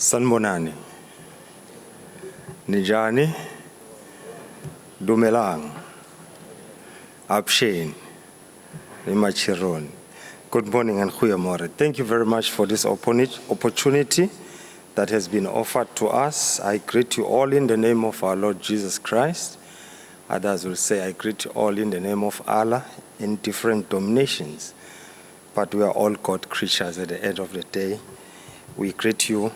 Sanbonani, Nijani, Dumelang, Abshen, Nimachiron. Good morning and goeiemorgen. Thank you very much for this opportunity that has been offered to us. I greet you all in the name of our Lord Jesus Christ. Others will say, I greet you all in the name of Allah in different denominations. But we are all God creatures at the end of the day. We greet you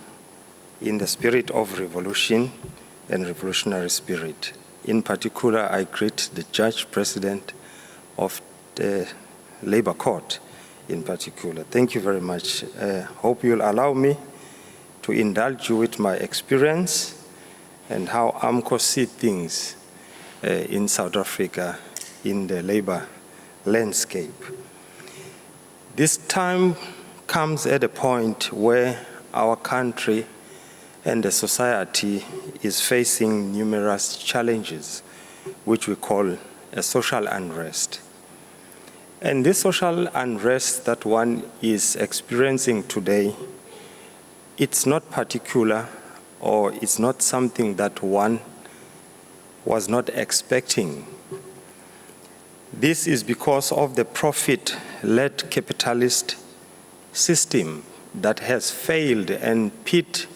in the spirit of revolution and revolutionary spirit. In particular, I greet the Judge President of the Labor Court in particular. Thank you very much. Hope you'll allow me to indulge you with my experience and how AMCU sees things in South Africa in the labor landscape. This time comes at a point where our country and the society is facing numerous challenges, which we call a social unrest. And this social unrest that one is experiencing today, it's not particular or it's not something that one was not expecting. This is because of the profit-led capitalist system that has failed and pit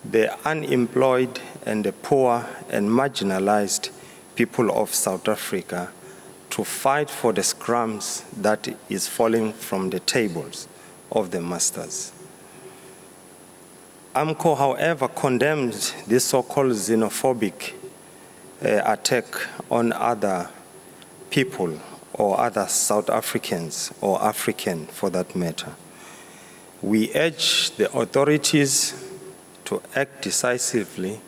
the unemployed and the poor and marginalized people of South Africa to fight for the scrums that is falling from the tables of the masters. AMCU, however, condemns this so-called xenophobic attack on other people or other South Africans or African for that matter. We urge the authorities to act decisively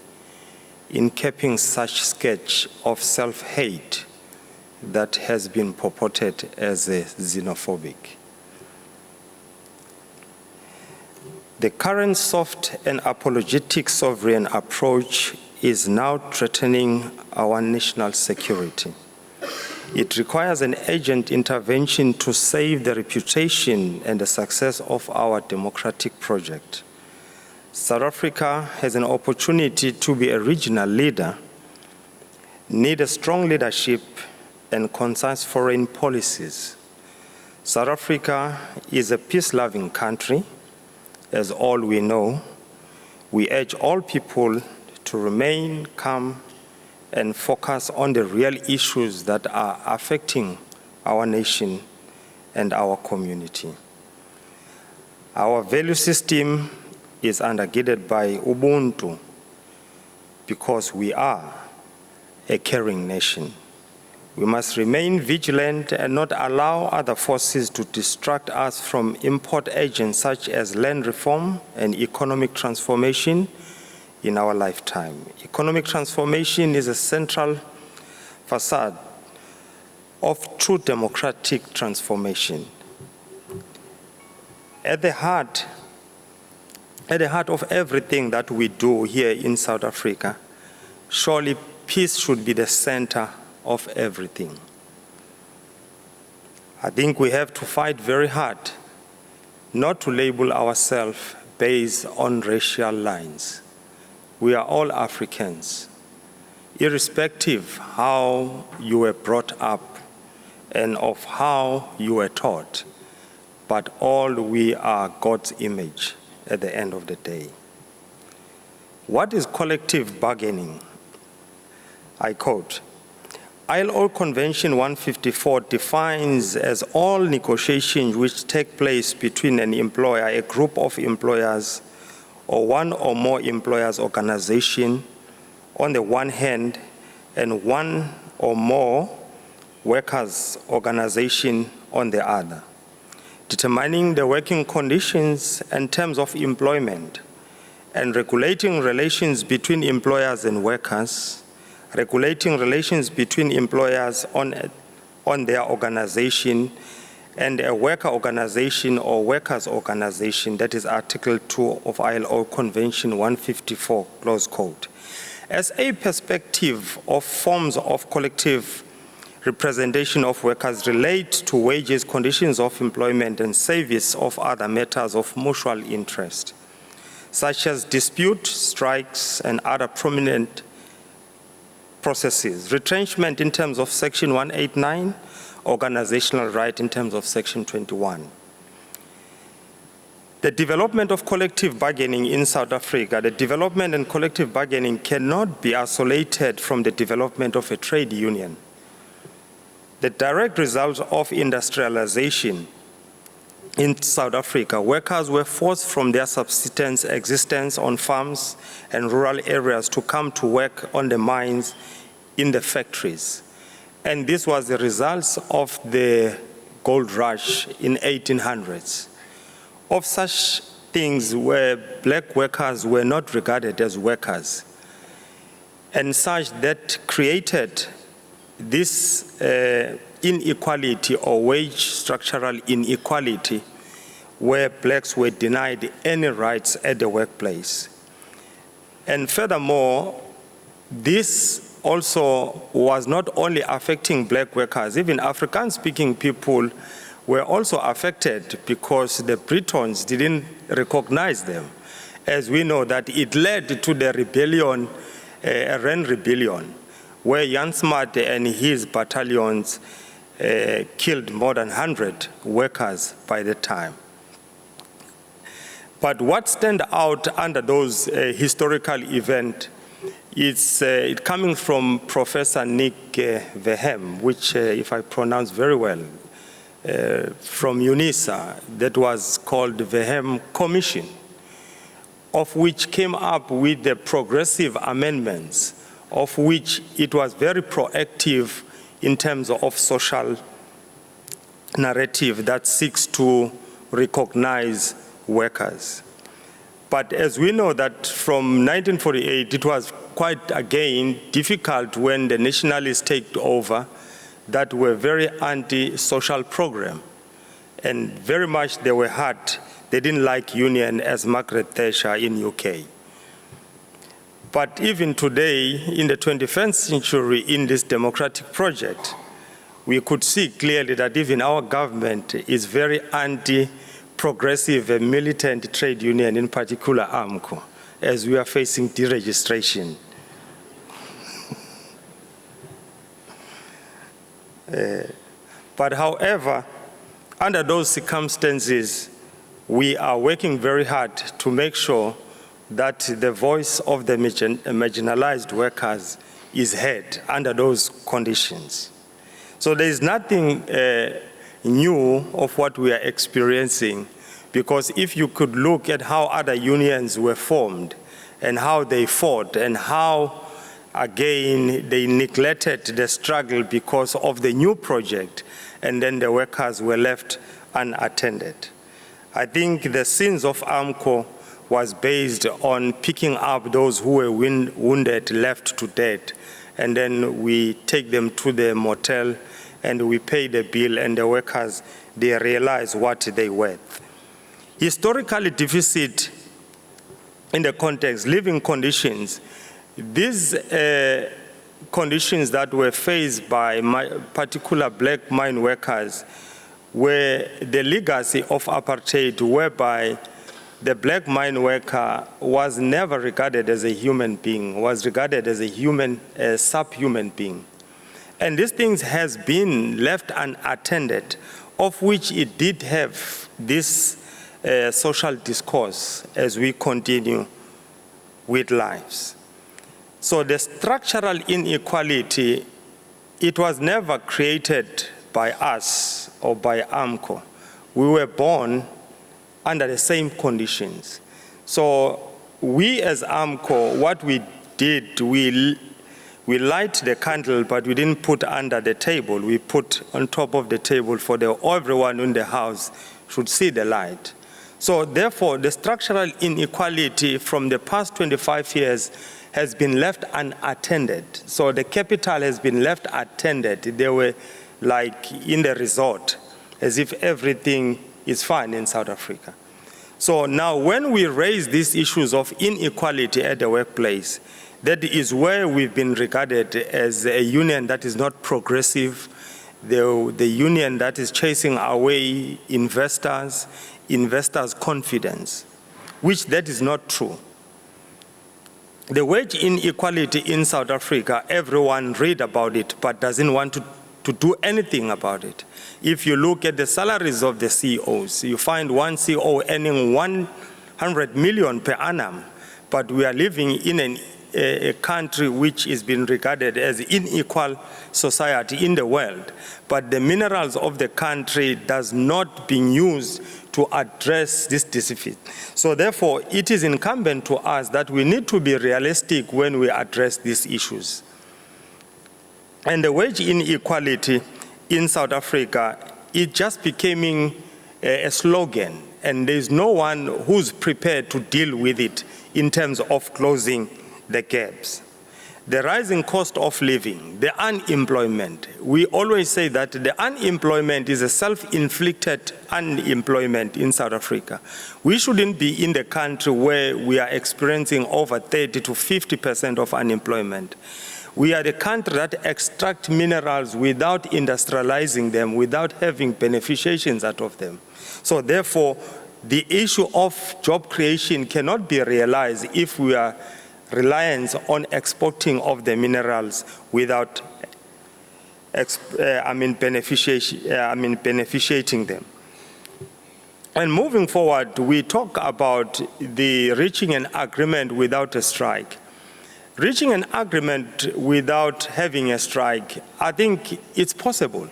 in capping such sketch of self-hate that has been purported as a xenophobic. The current soft and apologetic sovereign approach is now threatening our national security. It requires an urgent intervention to save the reputation and the success of our democratic project. South Africa has an opportunity to be a regional leader, need a strong leadership and concise foreign policies. South Africa is a peace-loving country, as all we know. We urge all people to remain calm and focus on the real issues that are affecting our nation and our community. Our value system is undergirded by Ubuntu because we are a caring nation. We must remain vigilant and not allow other forces to distract us from important agents such as land reform and economic transformation in our lifetime. Economic transformation is a central facade of true democratic transformation. At the heart of everything that we do here in South Africa, surely peace should be the center of everything. I think we have to fight very hard not to label ourselves based on racial lines. We are all Africans, irrespective how you were brought up and of how you were taught, but all we are God's image at the end of the day. What is collective bargaining? I quote, ILO Convention 154 defines as all negotiations which take place between an employer, a group of employers, or one or more employers' organization on the one hand, and one or more workers' organization on the other, determining the working conditions and terms of employment, and regulating relations between employers and workers, regulating relations between employers on their organization and a worker organization or workers' organization, that is Article 2 of ILO Convention 154, close quote. As a perspective of forms of collective representation of workers relate to wages, conditions of employment, and service of other matters of mutual interest. such as dispute, strikes, and other prominent processes. Retrenchment in terms of Section 189, organizational right in terms of Section 21. The development of collective bargaining in South Africa, the development and collective bargaining cannot be isolated from the development of a trade union. The direct result of industrialization in South Africa, workers were forced from their subsistence existence on farms and rural areas to come to work on the mines in the factories. And this was the result of the gold rush in 1800s. Of such things where black workers were not regarded as workers, and such that created this inequality or wage structural inequality where blacks were denied any rights at the workplace. And furthermore, this also was not only affecting black workers, even African-speaking people were also affected because the Britons didn't recognize them. As we know that it led to the rebellion, Ren Rebellion, where Jan Smuts and his battalions killed more than 100 workers by the time. But what stands out under those historical events is it coming from Professor Nick Verhem, which, if I pronounce very well, from UNISA, that was called the Verhem Commission, of which came up with the progressive amendments, of which it was very proactive in terms of social narrative that seeks to recognize workers. But as we know that from 1948, it was quite again difficult when the nationalists take over that were very anti-social program. And very much they were hurt. They didn't like union as Margaret Thatcher in UK. But even today, in the 21st century, in this democratic project, we could see clearly that even our government is very anti-progressive and militant trade union, in particular AMCU, as we are facing deregistration. But however, under those circumstances, we are working very hard to make sure that the voice of the marginalized workers is heard under those conditions. So there is nothing new of what we are experiencing, because if you could look at how other unions were formed and how they fought and how again, they neglected the struggle because of the new project, and then the workers were left unattended. I think the sins of AMCU was based on picking up those who were wounded, left to dead, and then we take them to the motel and we pay the bill, and the workers, they realize what they were. Historically deficit in the context, living conditions, these conditions that were faced by particular black mine workers were the legacy of apartheid, whereby the black mine worker was never regarded as a human being, was regarded as a subhuman being. And these things has been left unattended, of which it did have this social discourse as we continue with lives. So the structural inequality, it was never created by us or by AMCU. We were born under the same conditions. So we as AMCU, what we did, we light the candle, but we didn't put under the table. We put on top of the table for everyone in the house should see the light. So therefore, the structural inequality from the past 25 years has been left unattended. So the capital has been left unattended. They were like in the resort, as if everything is fine in South Africa. So now when we raise these issues of inequality at the workplace, that is where we've been regarded as a union that is not progressive, the union that is chasing away investors' confidence. which that is not true. The wage inequality in South Africa, everyone read about it, but doesn't want to do anything about it. If you look at the salaries of the CEOs, you find one CEO earning 100 million per annum, but we are living in a country which is being regarded as unequal society in the world, but the minerals of the country does not being used to address this deficit. So therefore, it is incumbent to us that we need to be realistic when we address these issues. And the wage inequality in South Africa is just becoming a slogan, and there's no one who's prepared to deal with it in terms of closing the gaps. The rising cost of living, the unemployment. We always say that the unemployment is a self-inflicted unemployment in South Africa. We shouldn't be in the country where we are experiencing over 30 to 50% of unemployment. We are the country that extracts minerals without industrializing them, without having beneficiations out of them. So therefore, the issue of job creation cannot be realized if we are reliance on exporting of the minerals without beneficiating them. And moving forward, we talk about the reaching an agreement without a strike. Reaching an agreement without having a strike, I think it's possible.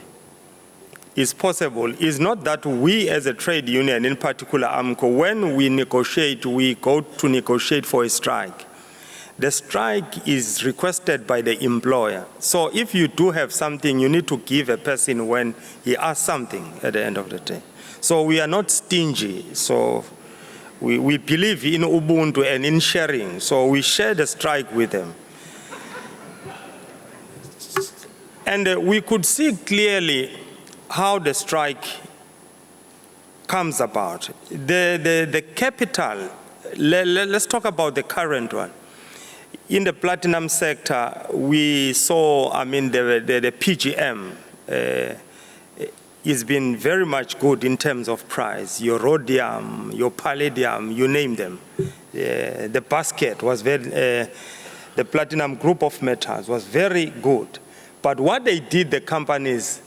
It's possible. It's not that we as a trade union, in particular AMCU, when we negotiate, we go to negotiate for a strike. The strike is requested by the employer. So if you do have something, you need to give a person when he asks something at the end of the day. So we are not stingy. So we believe in Ubuntu and in sharing. So we share the strike with them. And we could see clearly how the strike comes about. The capital, let's talk about the current one. In the platinum sector, we saw, the PGM has been very much good in terms of price. Your rhodium, your palladium, you name them. The basket was the platinum group of metals was very good. But what they did, the companies,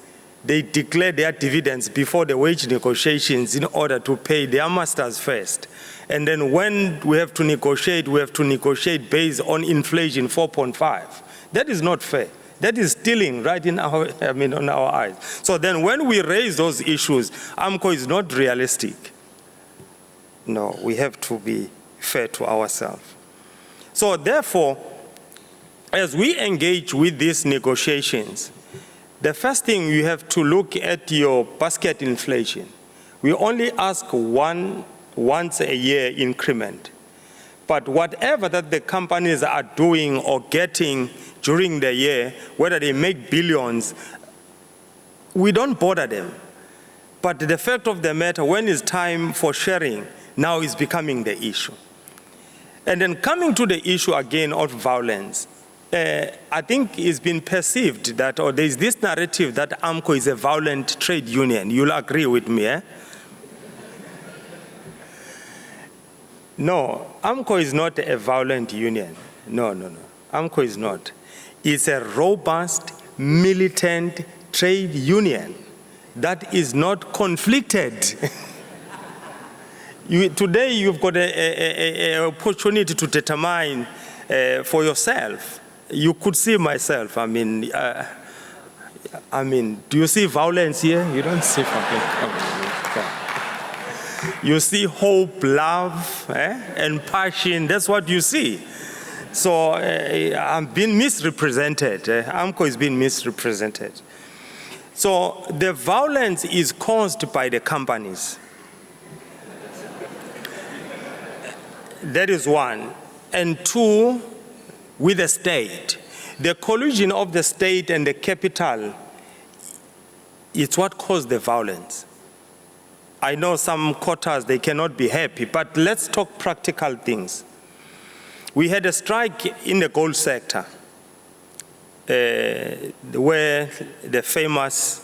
they declared their dividends before the wage negotiations in order to pay their masters first. And then when we have to negotiate based on inflation 4.5. That is not fair. That is stealing right in our, on our eyes. So then when we raise those issues, AMCU is not realistic. No, we have to be fair to ourselves. So therefore, as we engage with these negotiations, the first thing you have to look at your basket inflation. We only ask once a year increment. But whatever that the companies are doing or getting during the year, whether they make billions, we don't bother them. But the fact of the matter, when it's time for sharing, now is becoming the issue. And then coming to the issue again of violence, I think it's been perceived that, or there's this narrative that AMCU is a violent trade union. You'll agree with me, eh? No, AMCU is not a violent union. No. AMCU is not. It's a robust, militant trade union that is not conflicted. Today you've got an opportunity to determine for yourself. You could see myself. Do you see violence here? You don't see violence. You see hope, love, and passion. That's what you see. So I'm being misrepresented. AMCU is being misrepresented. So the violence is caused by the companies. That is one. And two, with the state. The collusion of the state and the capital is what caused the violence. I know some quotas, they cannot be happy, but let's talk practical things. We had a strike in the gold sector where the famous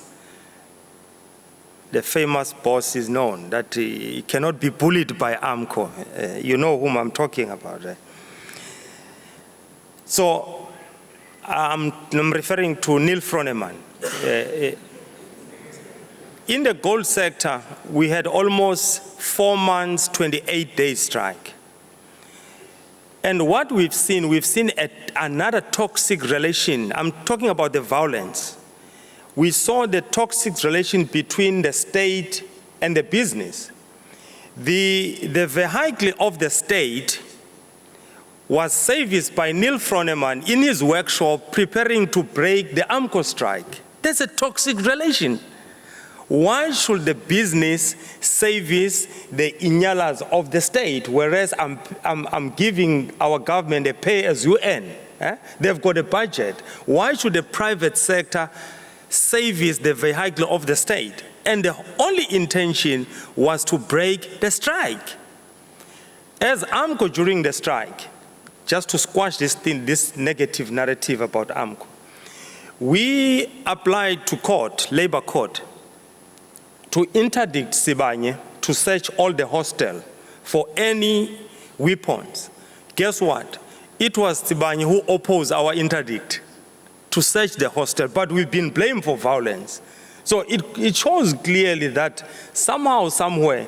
the famous boss is known, that he cannot be bullied by AMCU. You know whom I'm talking about, right? So I'm referring to Neil Froneman. In the gold sector, we had almost 4 months, 28 days strike. And what we've seen another toxic relation. I'm talking about the violence. We saw the toxic relation between the state and the business. The vehicle of the state was serviced by Neil Froneman in his workshop preparing to break the AMCU strike. That's a toxic relation. Why should the business service the inyalas of the state, whereas I'm giving our government a pay-as-you-earn? They've got a budget. Why should the private sector service the vehicle of the state? And the only intention was to break the strike. As AMCU during the strike, just to squash this negative narrative about AMCU, we applied to court, labor court, to interdict Sibanye to search all the hostel for any weapons. Guess what? It was Sibanye who opposed our interdict to search the hostel, but we've been blamed for violence. So it shows clearly that somehow, somewhere,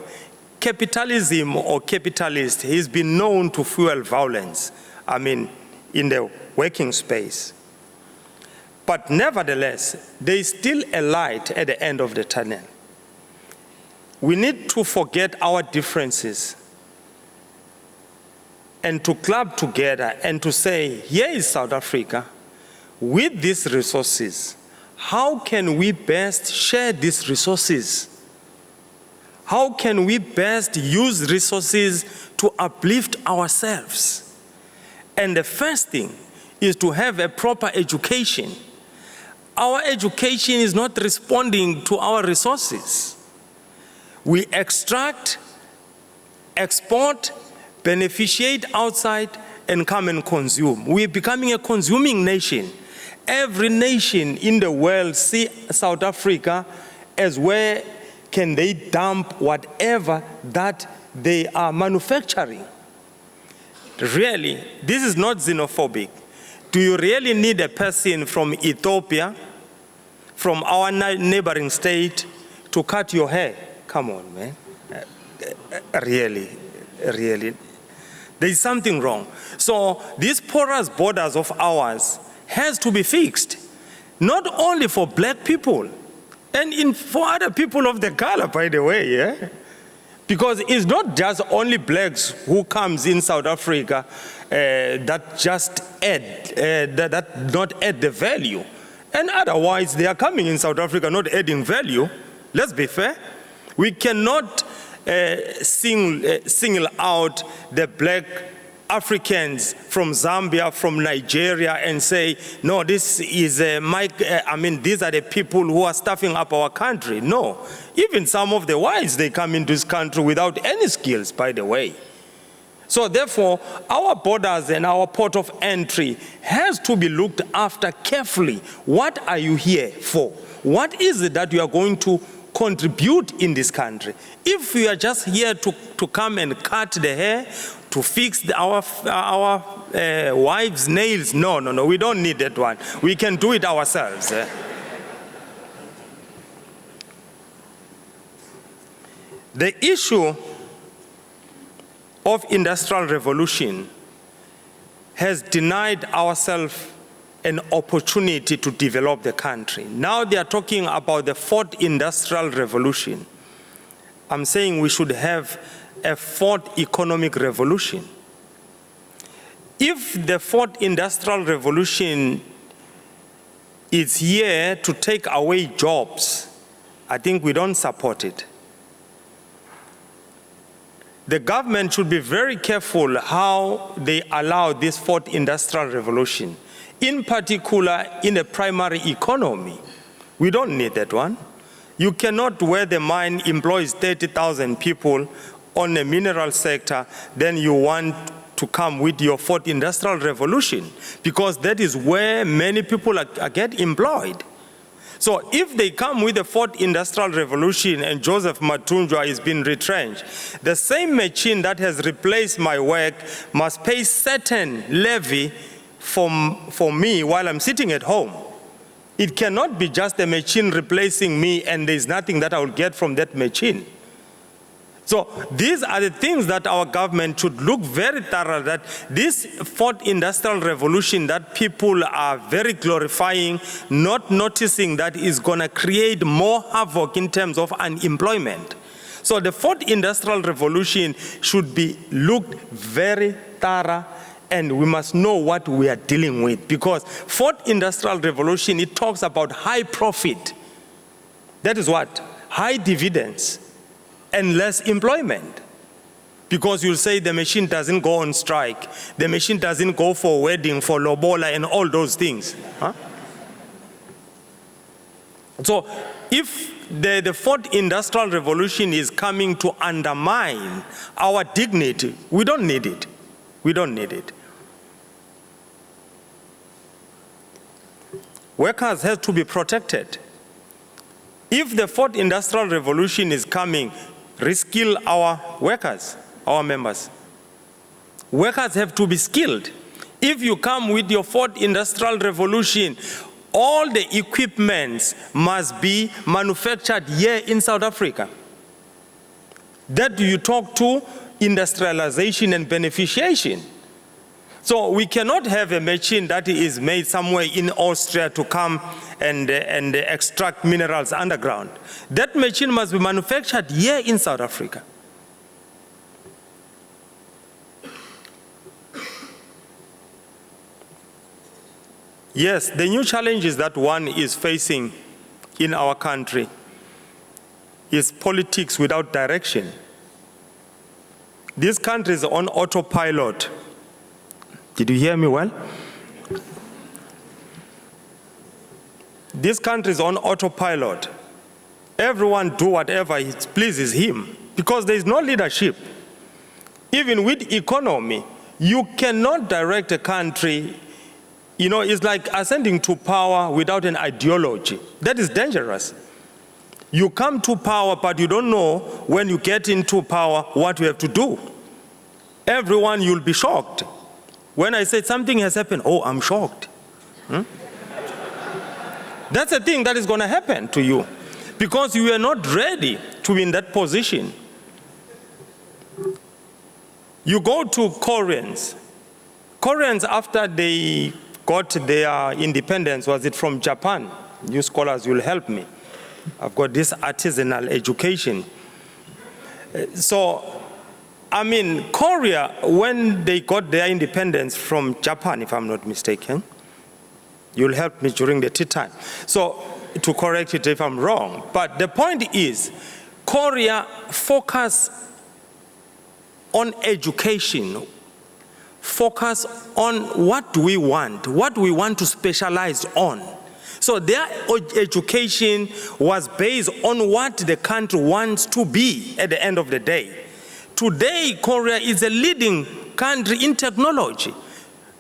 capitalism or capitalist has been known to fuel violence, in the working space. But nevertheless, there is still a light at the end of the tunnel. We need to forget our differences and to club together and to say, here is South Africa with these resources. How can we best share these resources? How can we best use resources to uplift ourselves? And the first thing is to have a proper education. Our education is not responding to our resources. We extract, export, beneficiate outside, and come and consume. We're becoming a consuming nation. Every nation in the world see South Africa as where can they dump whatever that they are manufacturing. Really, this is not xenophobic. Do you really need a person from Ethiopia, from our neighboring state, to cut your hair? Come on, man. Really. There is something wrong. So these porous borders of ours has to be fixed, not only for black people, and for other people of the color, by the way, yeah? Because it's not just only blacks who comes in South Africa that just that not add the value. And otherwise, they are coming in South Africa not adding value. Let's be fair. We cannot single out the black Africans from Zambia, from Nigeria, and say, no, this is these are the people who are stuffing up our country. No, even some of the whites, they come into this country without any skills, by the way. So therefore, our borders and our port of entry has to be looked after carefully. What are you here for? What is it that you are going to contribute in this country? If we are just here to come and cut the hair, to fix our wives' nails, no, we don't need that one. We can do it ourselves. The issue of industrial revolution has denied ourselves an opportunity to develop the country. Now they are talking about the fourth industrial revolution. I'm saying we should have a fourth economic revolution. If the fourth industrial revolution is here to take away jobs, I think we don't support it. The government should be very careful how they allow this fourth industrial revolution, in particular in the primary economy. We don't need that one. You cannot, where the mine employs 30,000 people on the mineral sector, then you want to come with your fourth industrial revolution, because that is where many people are get employed. So if they come with the fourth industrial revolution and Joseph Mathunjwa is being retrenched, the same machine that has replaced my work must pay certain levy for me while I'm sitting at home. It cannot be just a machine replacing me and there's nothing that I will get from that machine. So these are the things that our government should look very thorough, that this fourth industrial revolution that people are very glorifying, not noticing that is going to create more havoc in terms of unemployment. So the fourth industrial revolution should be looked very thorough, and we must know what we are dealing with, because fourth industrial revolution, it talks about high profit. That is what? High dividends and less employment. Because you'll say the machine doesn't go on strike, the machine doesn't go for wedding, for lobola, and all those things. Huh? So if the fourth industrial revolution is coming to undermine our dignity, we don't need it. We don't need it. Workers have to be protected. If the fourth industrial revolution is coming, reskill our workers, our members. Workers have to be skilled. If you come with your fourth industrial revolution, all the equipments must be manufactured here in South Africa. That you talk to industrialization and beneficiation. So we cannot have a machine that is made somewhere in Austria to come and extract minerals underground. That machine must be manufactured here in South Africa. Yes, the new challenges that one is facing in our country is politics without direction. This country is on autopilot. Did you hear me well? This country is on autopilot. Everyone do whatever it pleases him because there is no leadership. Even with economy, you cannot direct a country. You know, it's like ascending to power without an ideology. That is dangerous. You come to power, but you don't know when you get into power what you have to do. Everyone, you'll be shocked. When I say something has happened, oh, I'm shocked. That's a thing that is going to happen to you because you are not ready to be in that position. You go to Koreans. Koreans, after they got their independence, was it from Japan? You scholars will help me. I've got this artisanal education. So, I mean, Korea, when they got their independence from Japan, if I'm not mistaken, you'll help me during the tea time. So, to correct it if I'm wrong. But the point is, Korea focus on education, focus on what we want to specialize on. So their education was based on what the country wants to be at the end of the day. Today, Korea is a leading country in technology.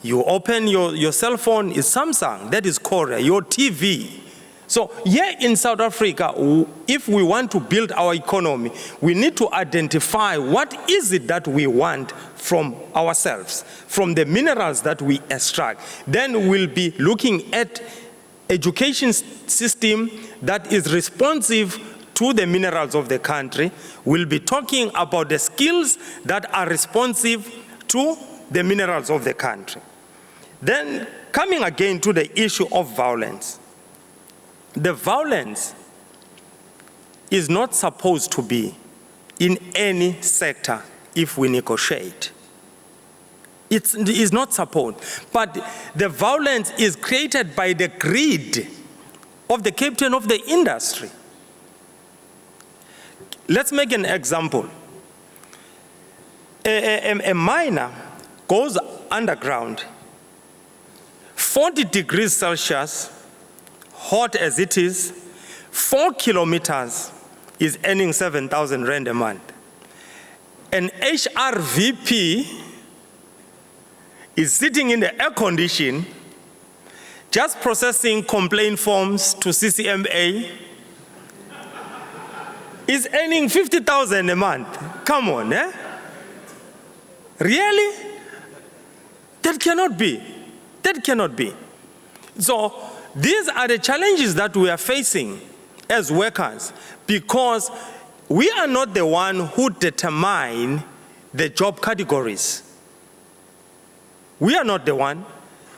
You open your cell phone, it's Samsung, that is Korea, your TV. So here in South Africa, if we want to build our economy, we need to identify what is it that we want from ourselves, from the minerals that we extract. Then we'll be looking at education system that is responsive to the minerals of the country. We'll be talking about the skills that are responsive to the minerals of the country. Then coming again to the issue of violence. The violence is not supposed to be in any sector if we negotiate. It is not supposed. But the violence is created by the greed of the captain of the industry. Let's make an example. A miner goes underground, 40 degrees Celsius, hot as it is, 4 kilometers is earning 7,000 rand a month. An HRVP is sitting in the air condition, just processing complaint forms to CCMA is earning 50,000 a month. Come on, eh? Really? That cannot be. That cannot be. So these are the challenges that we are facing as workers, because we are not the one who determine the job categories. We are not the one.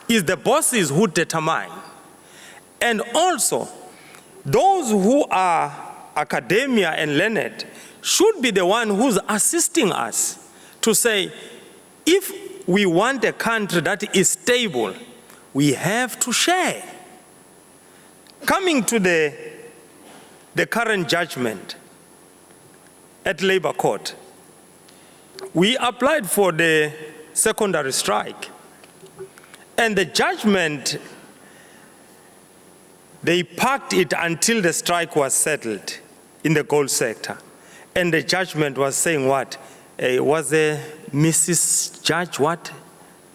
It's the bosses who determine. And also, those who are academia and learned should be the one who's assisting us to say, if we want a country that is stable, we have to share. Coming to the current judgment at Labour Court, we applied for the secondary strike, and the judgment, they parked it until the strike was settled in the gold sector. And the judgment was saying what? Was a Mrs. Judge what?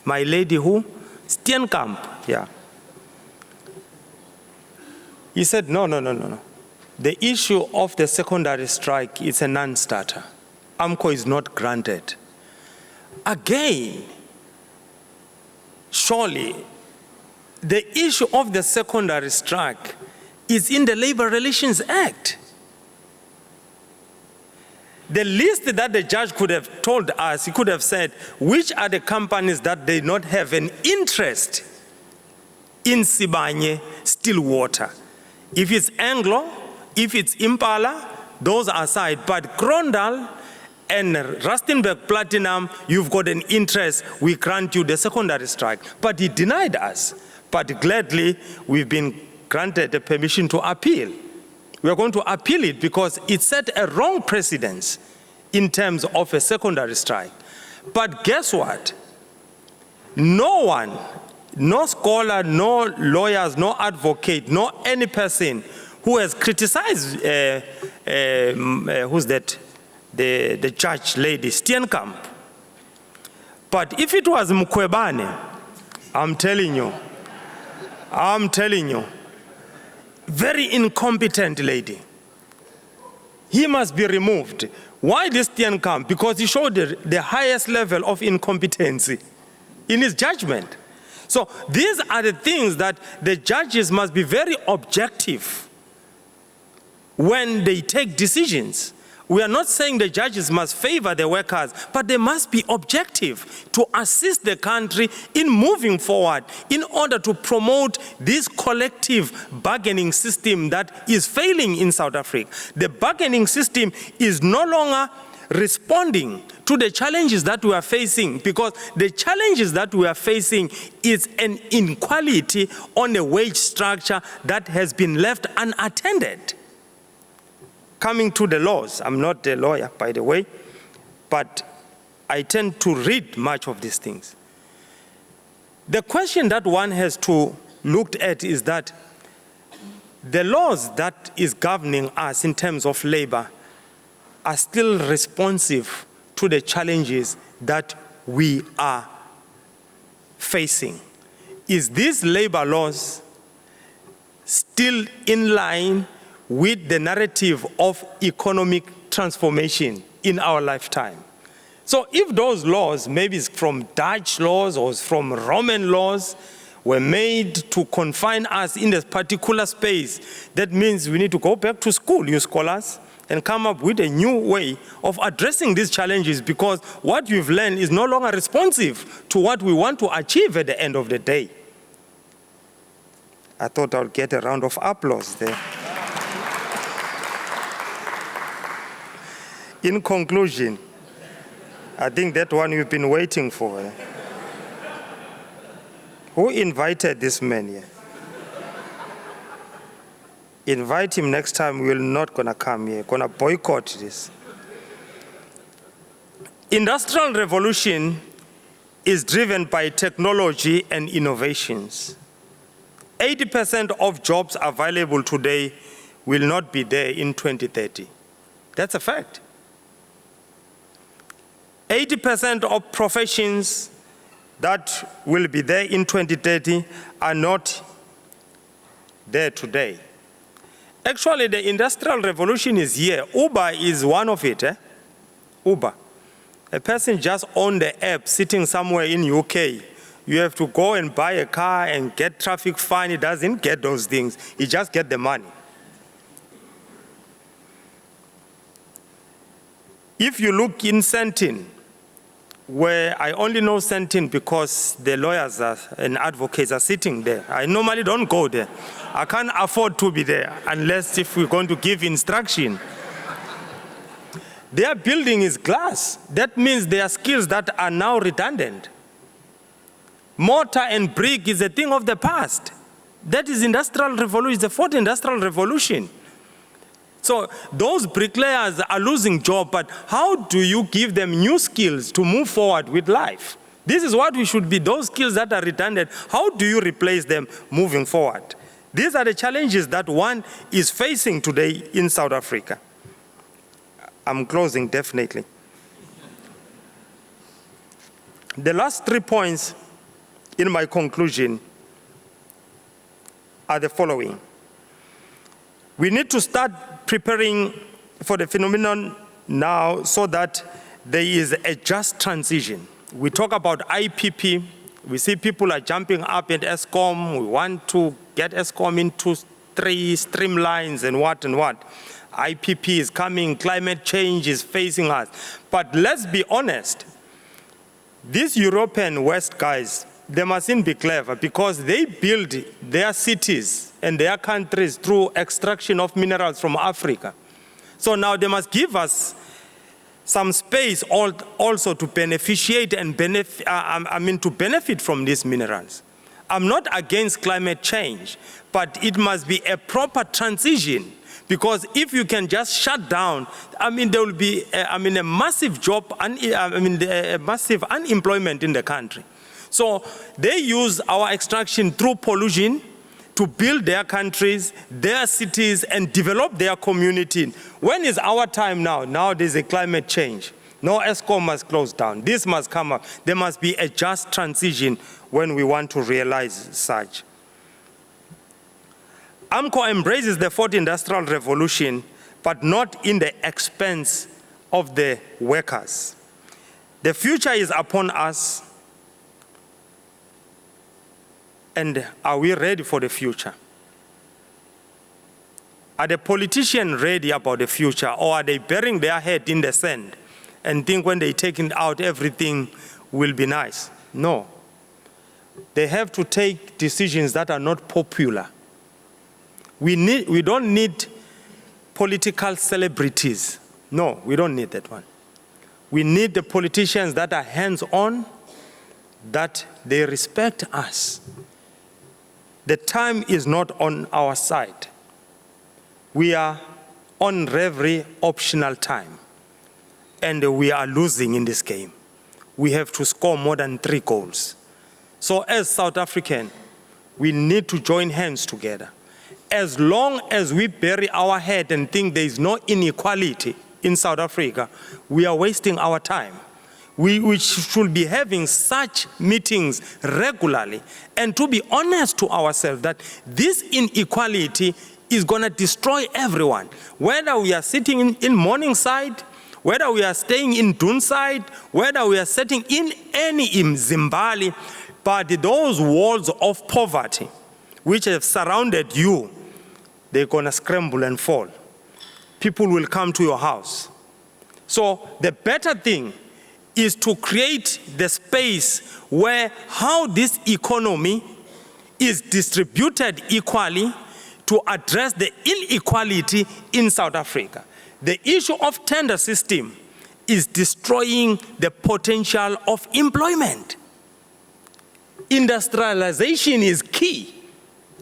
My lady who? Steenkamp, yeah. He said, no. The issue of the secondary strike is a non-starter. AMCU is not granted. Again, surely, the issue of the secondary strike is in the Labor Relations Act. The least that the judge could have told us, he could have said, which are the companies that they not have an interest in Sibanye, Stillwater. If it's Anglo, if it's Impala, those are aside. But Grondal and Rustenburg Platinum, you've got an interest, we grant you the secondary strike. But he denied us. But gladly, we've been granted the permission to appeal. We are going to appeal it because it set a wrong precedence in terms of a secondary strike. But guess what? No one, no scholar, no lawyers, no advocate, no any person who has criticized, who's that? The judge lady, Steenkamp. But if it was Mkwebane, I'm telling you, very incompetent lady. He must be removed. Why this Steenkamp? Because he showed the highest level of incompetency in his judgment. So these are the things that the judges must be very objective when they take decisions. We are not saying the judges must favor the workers, but they must be objective to assist the country in moving forward in order to promote this collective bargaining system that is failing in South Africa. The bargaining system is no longer responding to the challenges that we are facing, because the challenges that we are facing is an inequality on a wage structure that has been left unattended. Coming to the laws, I'm not a lawyer, by the way, but I tend to read much of these things. The question that one has to look at is that the laws that is governing us in terms of labor are still responsive to the challenges that we are facing. Is these labor laws still in line with the narrative of economic transformation in our lifetime? So if those laws, maybe it's from Dutch laws or from Roman laws, were made to confine us in this particular space, that means we need to go back to school, you scholars, and come up with a new way of addressing these challenges, because what you've learned is no longer responsive to what we want to achieve at the end of the day. I thought I'll get a round of applause there. In conclusion, I think that one you've been waiting for. Who invited this man here? Invite him next time. We're not going to come here. Going to boycott this. Industrial revolution is driven by technology and innovations. 80% of jobs available today will not be there in 2030. That's a fact. 80% of professions that will be there in 2030 are not there today. Actually, the Industrial Revolution is here. Uber is one of it. Uber. A person just owns the app sitting somewhere in UK. You have to go and buy a car and get traffic fine. He doesn't get those things. He just gets the money. If you look in Sentin, where I only know Sentin because the lawyers and advocates are sitting there. I normally don't go there. I can't afford to be there unless if we're going to give instruction. Their building is glass. That means there are skills that are now redundant. Mortar and brick is a thing of the past. That is industrial revolution, the fourth industrial revolution. So those bricklayers are losing jobs, but how do you give them new skills to move forward with life? This is what we should be, those skills that are redundant. How do you replace them moving forward? These are the challenges that one is facing today in South Africa. I'm closing, definitely. The last 3 points in my conclusion are the following. We need to start preparing for the phenomenon now so that there is a just transition. We talk about IPP. We see people are jumping up at ESCOM. We want to get ESCOM into 3 streamlines and what. IPP is coming. Climate change is facing us. But let's be honest. These European West guys, they mustn't be clever because they build their cities and their countries through extraction of minerals from Africa. So now they must give us some space also to beneficiate and to benefit from these minerals. I'm not against climate change, but it must be a proper transition, because if you can just shut down, there will be a massive massive unemployment in the country. So they use our extraction through pollution to build their countries, their cities, and develop their community. When is our time now? Now there's a climate change. No, ESCOM must close down. This must come up. There must be a just transition when we want to realize such. AMCU embraces the fourth industrial revolution, but not in the expense of the workers. The future is upon us. And are we ready for the future? Are the politicians ready about the future, or are they burying their head in the sand and think when they take it out, everything will be nice? No. They have to take decisions that are not popular. We don't need political celebrities. No, we don't need that one. We need the politicians that are hands-on, that they respect us. The time is not on our side. We are on very optional time, and we are losing in this game. We have to score more than 3 goals. So as South African, we need to join hands together. As long as we bury our head and think there is no inequality in South Africa, we are wasting our time. We should be having such meetings regularly, and to be honest to ourselves that this inequality is going to destroy everyone. Whether we are sitting in Morningside, whether we are staying in Dunside, whether we are sitting in any Zimbabwe, but those walls of poverty which have surrounded you, they're going to scramble and fall. People will come to your house. So the better thing is to create the space where how this economy is distributed equally to address the inequality in South Africa. The issue of tender system is destroying the potential of employment. Industrialization is key.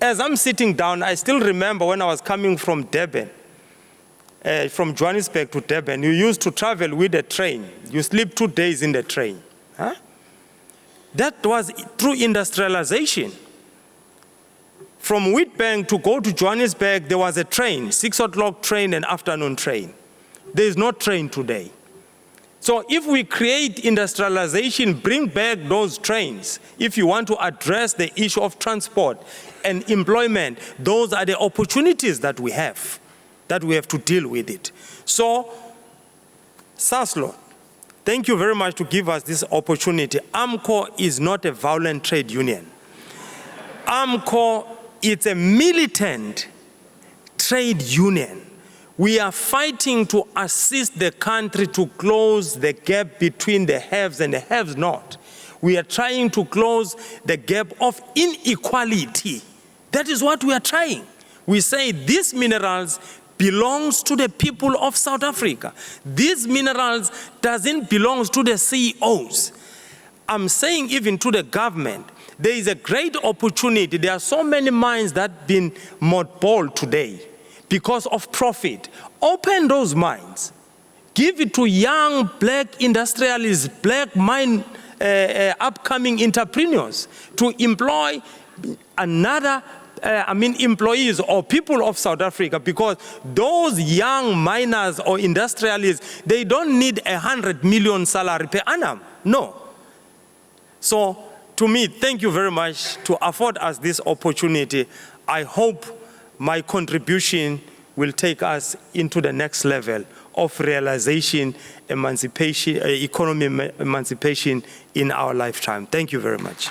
As I'm sitting down, I still remember when I was coming from Durban, from Johannesburg to Durban, you used to travel with a train. You sleep 2 days in the train. Huh? That was through industrialization. From Witbank to go to Johannesburg, there was a train, 6 o'clock train and afternoon train. There is no train today. So if we create industrialization, bring back those trains, if you want to address the issue of transport and employment, those are the opportunities that we have to deal with it. So, SASLAW, thank you very much to give us this opportunity. AMCU is not a violent trade union. AMCU is a militant trade union. We are fighting to assist the country to close the gap between the haves and the haves not. We are trying to close the gap of inequality. That is what we are trying. We say these minerals belongs to the people of South Africa. These minerals doesn't belong to the CEOs. I'm saying even to the government, there is a great opportunity. There are so many mines that have been mothballed today because of profit. Open those mines. Give it to young black industrialists, black mine upcoming entrepreneurs to employ another employees or people of South Africa, because those young miners or industrialists, they don't need 100 million salary per annum. No. So, to me, thank you very much to afford us this opportunity. I hope my contribution will take us into the next level of realization, emancipation, economic emancipation in our lifetime. Thank you very much.